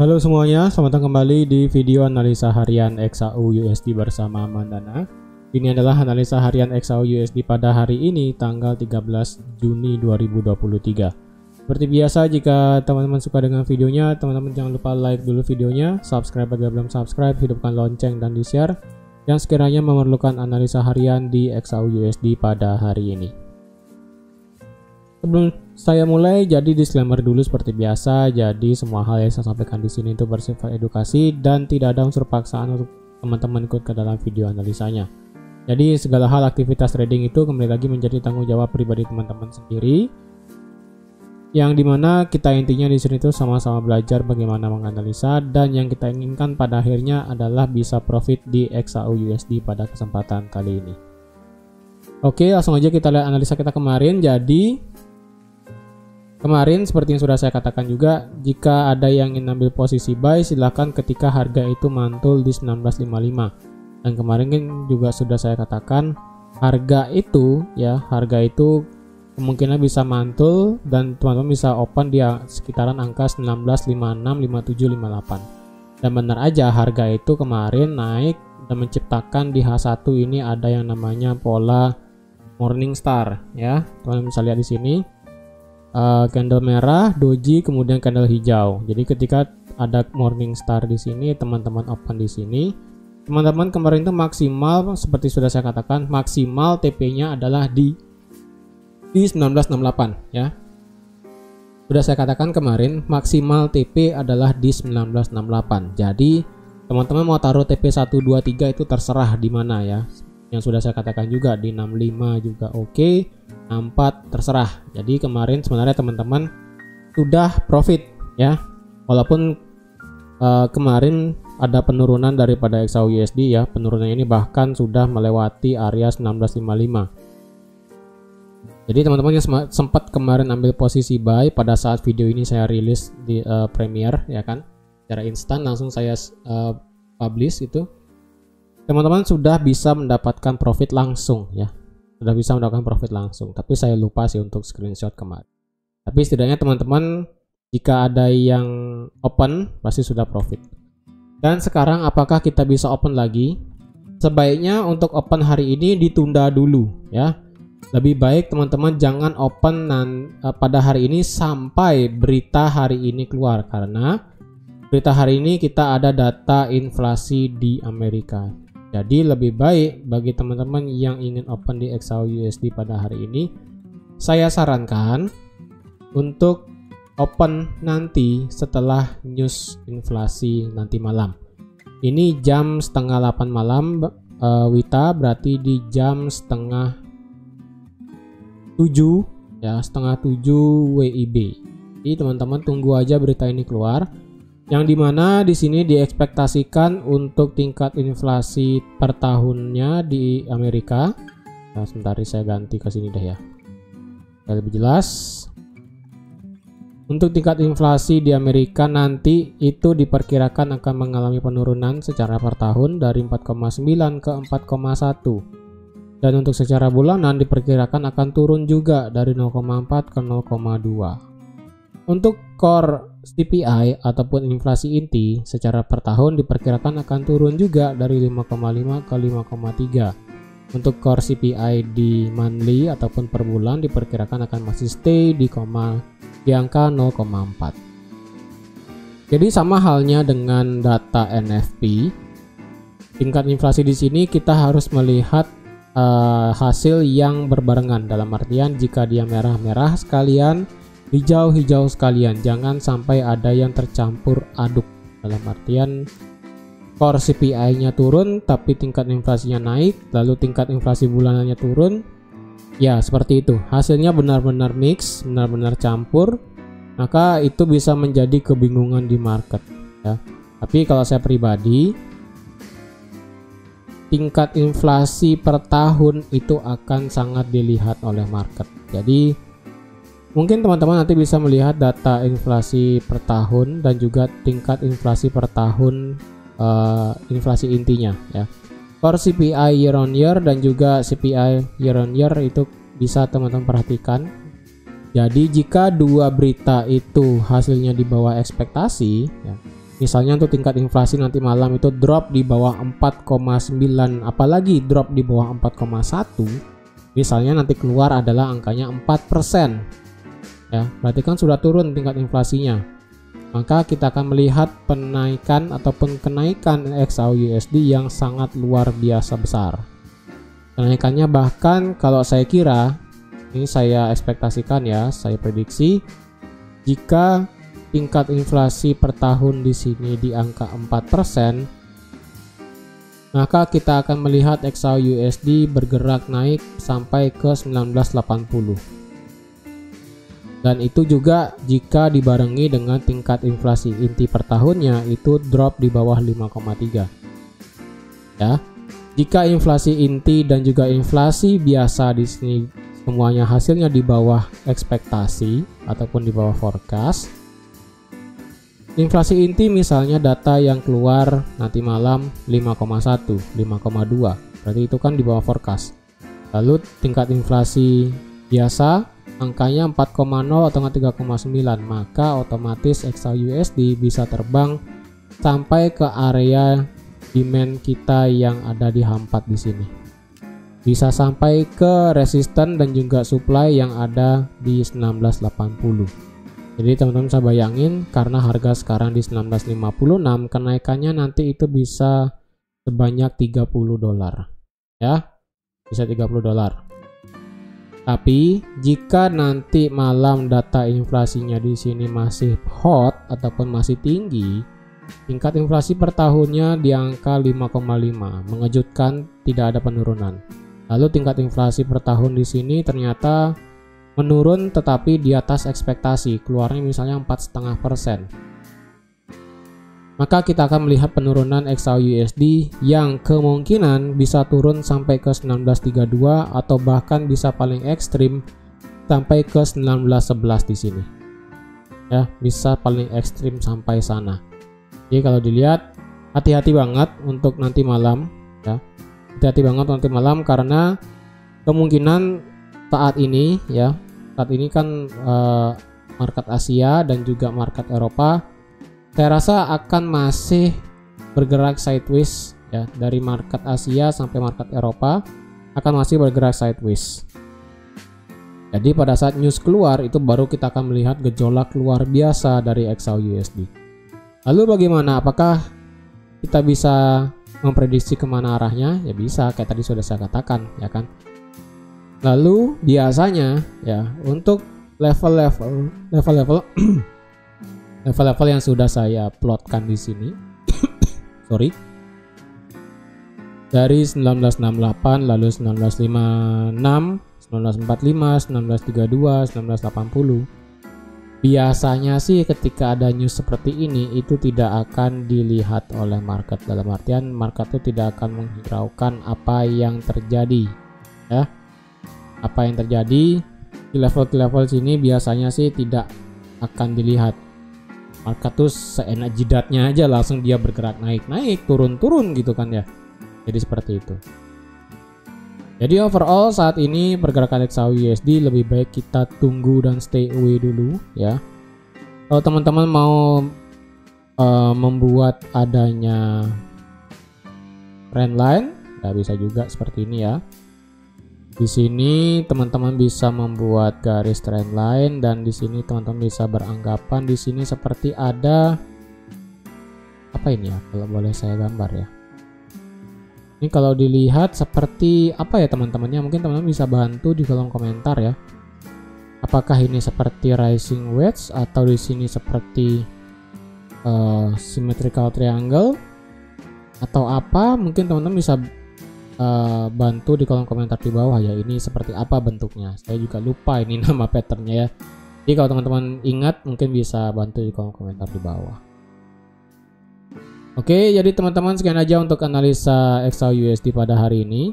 Halo semuanya, selamat datang kembali di video analisa harian XAU USD bersama Mandana. Ini adalah analisa harian XAU USD pada hari ini tanggal 13 Juni 2023. Seperti biasa, jika teman-teman suka dengan videonya, teman-teman jangan lupa like dulu videonya, subscribe bagi belum subscribe, hidupkan lonceng dan di-share yang sekiranya memerlukan analisa harian di XAU USD pada hari ini. Sebelum saya mulai, jadi disclaimer dulu seperti biasa. Jadi semua hal yang saya sampaikan di sini itu bersifat edukasi dan tidak ada unsur paksaan untuk teman-teman ikut ke dalam video analisanya. Jadi segala hal aktivitas trading itu kembali lagi menjadi tanggung jawab pribadi teman-teman sendiri. Yang dimana kita intinya di sini itu sama-sama belajar bagaimana menganalisa, dan yang kita inginkan pada akhirnya adalah bisa profit di XAU USD pada kesempatan kali ini. Oke, langsung aja kita lihat analisa kita kemarin. Jadi kemarin seperti yang sudah saya katakan juga, jika ada yang ingin ambil posisi buy silahkan ketika harga itu mantul di 1955. Dan kemarin kan juga sudah saya katakan harga itu kemungkinan bisa mantul dan teman-teman bisa open di sekitaran angka 1956, 57, 58. Dan benar aja harga itu kemarin naik dan menciptakan di H1 ini ada yang namanya pola Morningstar ya. Teman-teman bisa lihat di sini. Candle merah, doji, kemudian candle hijau. Jadi ketika ada Morningstar di sini, teman-teman open di sini. Teman-teman kemarin itu maksimal seperti sudah saya katakan, maksimal TP-nya adalah di 1968 ya. Sudah saya katakan kemarin maksimal TP adalah di 1968. Jadi teman-teman mau taruh TP 1 2 3 itu terserah di mana ya. Yang sudah saya katakan juga di 65 juga oke, 64 terserah. Jadi kemarin sebenarnya teman-teman sudah profit ya, walaupun kemarin ada penurunan daripada XAU USD ya. Penurunan ini bahkan sudah melewati area 1955. Jadi teman-teman yang sempat kemarin ambil posisi buy pada saat video ini saya rilis di Premiere ya kan, secara instan langsung saya publish itu, teman-teman sudah bisa mendapatkan profit langsung ya. Sudah bisa mendapatkan profit langsung. Tapi saya lupa sih untuk screenshot kemarin. Tapi setidaknya teman-teman jika ada yang open pasti sudah profit. Dan sekarang apakah kita bisa open lagi? Sebaiknya untuk open hari ini ditunda dulu ya. Lebih baik teman-teman jangan open pada hari ini sampai berita hari ini keluar, karena berita hari ini kita ada data inflasi di Amerika. Jadi lebih baik bagi teman-teman yang ingin open di XAU USD pada hari ini, saya sarankan untuk open nanti setelah news inflasi nanti malam. Ini jam setengah 8 malam WITA, berarti di jam setengah 7 ya, setengah 7 WIB. Jadi teman-teman tunggu aja berita ini keluar. Yang dimana di sini diekspektasikan untuk tingkat inflasi per tahunnya di Amerika. Nah, sebentar saya ganti ke sini deh ya. Lebih jelas. Untuk tingkat inflasi di Amerika nanti itu diperkirakan akan mengalami penurunan secara per tahun dari 4,9 ke 4,1. Dan untuk secara bulanan diperkirakan akan turun juga dari 0,4 ke 0,2. Untuk core CPI ataupun inflasi inti secara per tahun diperkirakan akan turun juga dari 5,5 ke 5,3. Untuk core CPI di monthly ataupun per bulan diperkirakan akan masih stay di angka 0,4. Jadi sama halnya dengan data NFP, tingkat inflasi di sini kita harus melihat hasil yang berbarengan, dalam artian jika dia merah-merah sekalian, hijau-hijau sekalian, jangan sampai ada yang tercampur aduk. Dalam artian core CPI-nya turun tapi tingkat inflasinya naik, lalu tingkat inflasi bulanannya turun. Ya, seperti itu. Hasilnya benar-benar mix, benar-benar campur. Maka itu bisa menjadi kebingungan di market ya. Tapi kalau saya pribadi, tingkat inflasi per tahun itu akan sangat dilihat oleh market. Jadi mungkin teman-teman nanti bisa melihat data inflasi per tahun dan juga tingkat inflasi per tahun inflasi intinya ya. Core CPI year on year dan juga CPI year on year itu bisa teman-teman perhatikan. Jadi jika dua berita itu hasilnya di bawah ekspektasi ya, Misalnya untuk tingkat inflasi nanti malam itu drop di bawah 4,9, apalagi drop di bawah 4,1, misalnya nanti keluar adalah angkanya 4%. Ya, berarti kan sudah turun tingkat inflasinya. Maka kita akan melihat penaikan ataupun kenaikan XAUUSD yang sangat luar biasa besar. Kenaikannya bahkan kalau saya kira, ini saya ekspektasikan ya, saya prediksi, jika tingkat inflasi per tahun di sini di angka 4%, maka kita akan melihat XAUUSD bergerak naik sampai ke 1980. Dan itu juga jika dibarengi dengan tingkat inflasi inti per tahunnya itu drop di bawah 5,3. Ya. Jika inflasi inti dan juga inflasi biasa di sini semuanya hasilnya di bawah ekspektasi ataupun di bawah forecast. Inflasi inti misalnya data yang keluar nanti malam 5,1, 5,2. Berarti itu kan di bawah forecast. Lalu tingkat inflasi biasa angkanya 4,0 atau 3,9, maka otomatis XAUUSD bisa terbang sampai ke area demand kita yang ada di H4 di sini. Bisa sampai ke resisten dan juga supply yang ada di 1980. Jadi teman-teman bisa bayangin, karena harga sekarang di 1956, kenaikannya nanti itu bisa sebanyak $30. Ya. Bisa $30. Tapi jika nanti malam data inflasinya di sini masih hot ataupun masih tinggi, tingkat inflasi per tahunnya di angka 5,5, mengejutkan tidak ada penurunan. Lalu tingkat inflasi per tahun di sini ternyata menurun tetapi di atas ekspektasi, keluarnya misalnya 4,5%. Maka kita akan melihat penurunan XAUUSD yang kemungkinan bisa turun sampai ke 1932 atau bahkan bisa paling ekstrim sampai ke 1911 di sini. Ya, bisa paling ekstrim sampai sana. Jadi kalau dilihat, hati-hati banget untuk nanti malam, ya. Hati-hati banget nanti malam karena kemungkinan saat ini kan market Asia dan juga market Eropa saya rasa akan masih bergerak sideways ya, dari market Asia sampai market Eropa akan masih bergerak sideways. Jadi pada saat news keluar itu baru kita akan melihat gejolak luar biasa dari XAUUSD. Lalu bagaimana? Apakah kita bisa memprediksi kemana arahnya? Ya bisa, kayak tadi sudah saya katakan, ya kan. Lalu biasanya ya untuk level-level level-level yang sudah saya plotkan di sini, sorry, dari 1968, lalu 1956, 1945, 1932, 1980. Biasanya sih ketika ada news seperti ini itu tidak akan dilihat oleh market, dalam artian market itu tidak akan menghiraukan apa yang terjadi, ya. Apa yang terjadi di level sini biasanya sih tidak akan dilihat. Market tuh seenak jidatnya aja langsung dia bergerak naik turun gitu kan ya. Jadi seperti itu. Jadi overall saat ini pergerakan XAUUSD lebih baik kita tunggu dan stay away dulu ya. Kalau teman-teman mau membuat adanya trendline, ya bisa juga seperti ini ya. Di sini teman-teman bisa membuat garis trendline dan di sini teman-teman bisa beranggapan di sini seperti ada apa ini ya, kalau boleh saya gambar ya. Ini kalau dilihat seperti apa ya teman-temannya, mungkin teman-teman bisa bantu di kolom komentar ya. Apakah ini seperti rising wedge atau di sini seperti symmetrical triangle atau apa? Mungkin teman-teman bisa bantu di kolom komentar di bawah ya, ini seperti apa bentuknya. Saya juga lupa ini nama patternnya ya. Jadi kalau teman-teman ingat mungkin bisa bantu di kolom komentar di bawah. Oke, jadi teman-teman sekian aja untuk analisa XAUUSD pada hari ini.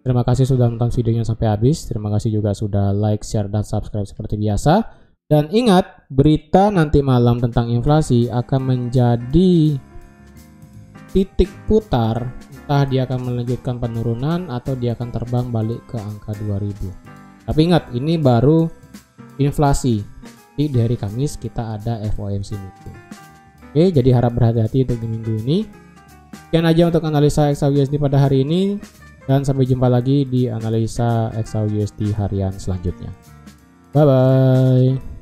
Terima kasih sudah nonton videonya sampai habis. Terima kasih juga sudah like, share, dan subscribe seperti biasa. Dan ingat, berita nanti malam tentang inflasi akan menjadi titik putar. Entah dia akan melanjutkan penurunan atau dia akan terbang balik ke angka 2000. Tapi ingat, ini baru inflasi. Di hari Kamis kita ada FOMC meeting. Oke, jadi harap berhati-hati untuk di minggu ini. Sekian aja untuk analisa XAUUSD pada hari ini, dan sampai jumpa lagi di analisa XAUUSD harian selanjutnya. Bye bye.